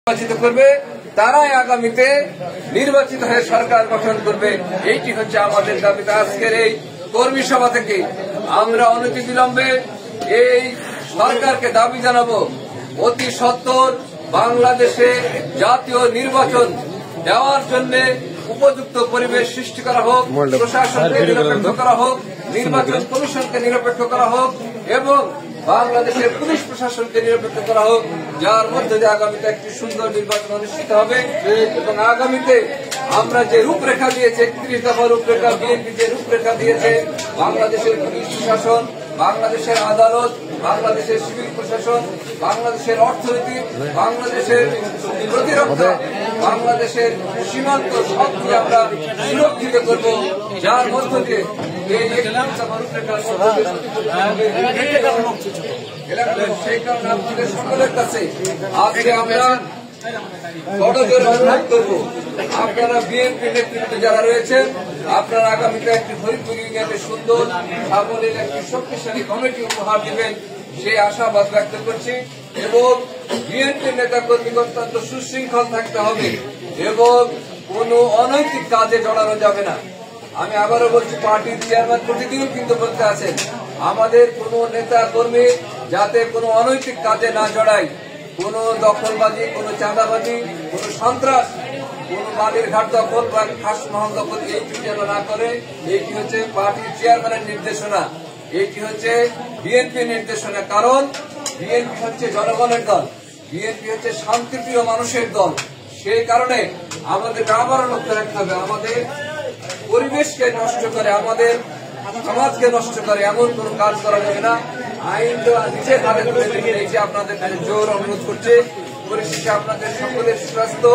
নির্বাচিত করবে, তারাই আগামীতে নির্বাচিত হয়ে সরকার গঠন করবে। এইটি হচ্ছে আমাদের দাবিতে আজকের এই কর্মী সভা থেকে আমরা অনতিবিলম্বে এই সরকারকে দাবি জানাবো, অতি সত্বর বাংলাদেশে জাতীয় নির্বাচন দেওয়ার জন্য উপযুক্ত পরিবেশ সৃষ্টি করা হোক, প্রশাসনকে নিরপেক্ষ করা হোক, নির্বাচন কমিশনকে নিরপেক্ষ করা হোক এবং বাংলাদেশের পুলিশ প্রশাসনকে নিরপেক্ষ করা হোক, যার মধ্যে দিয়ে আগামীতে একটি সুন্দর নির্বাচন অনুষ্ঠিত হবে। এবং আগামীতে আমরা যে রূপরেখা দিয়েছে, 31 দফা রূপরেখা, বিএনপি যে রূপরেখা দিয়েছে, বাংলাদেশের পুলিশ প্রশাসন, বাংলাদেশের আদালত, বাংলাদেশের সিভিল প্রশাসন, বাংলাদেশের অর্থনীতি, বাংলাদেশের প্রতিরক্ষা, বাংলাদেশের সীমান্ত সবগুলি আমরা সুরক্ষিত করব, যার মধ্য দিয়ে এই সেই কারণে আপনাদের সকলের কাছে আজকে আমরা বড়জোর অনুরোধ করব, আপনারা বিএনপি নেতৃত্বে যারা রয়েছেন, আপনারা আগামীতে একটি হরিপুর ইউনিয়নের সুন্দর সাবলীল একটি শক্তিশালী কমিটি উপহার দেবেন, সেই আশাবাদ ব্যক্ত করছি। এবং বিএনপি নেতা কর্মীগণ অত্যন্ত সুশৃঙ্খল থাকতে হবে এবং কোন অনৈতিক কাজে জড়ানো যাবে না। আমি আবারও বলছি, পার্টির চেয়ারম্যান প্রতিদিনও কিন্তু বলতে আছেন, আমাদের কোন নেতা কর্মী যাতে কোনো অনৈতিক কাজে না জড়ায়, কোন দখলবাজি, কোন চাঁদাবাজি, কোন সন্ত্রাস, কোন বালির ঘাট দখল বা খাস মহল দখল এইটি যেন না করে। এইটি হচ্ছে পার্টির চেয়ারম্যানের নির্দেশনা, এইটি হচ্ছে বিএনপির নির্দেশনা। কারণ বিএনপি হচ্ছে জনগণের দল, বিএনপি হচ্ছে শান্তিপ্রিয় মানুষের দল। সেই কারণে আমাদের আবারও লক্ষ্য রাখতে হবে, আমাদের পরিবেশকে নষ্ট করে, আমাদের সমাজকে নষ্ট করে এমন কোন কাজ করা যাবে না। আইন নিজের হাতে তুলে নিয়ে এসে আপনাদের কাছে জোর অনুরোধ করছে। পরিশেষে আপনাদের সকলের সুস্বাস্থ্য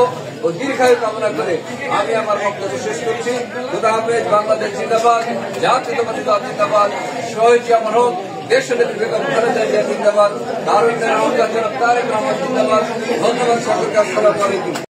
ও দীর্ঘায়ু কামনা করে আমি আমার বক্তব্য শেষ করছি। খোদা হাফেজ। বাংলাদেশ জিন্দাবাদ, জাতীয়তাবাদী দল জিন্দাবাদ, শহীদ আমার হোক, দেশনেত্রী বেগম খালেদা জিয়া জিন্দাবাদ, তারেক রহমান জিন্দাবাদ। ধন্যবাদ সকলকে। আসসালামু আলাইকুম।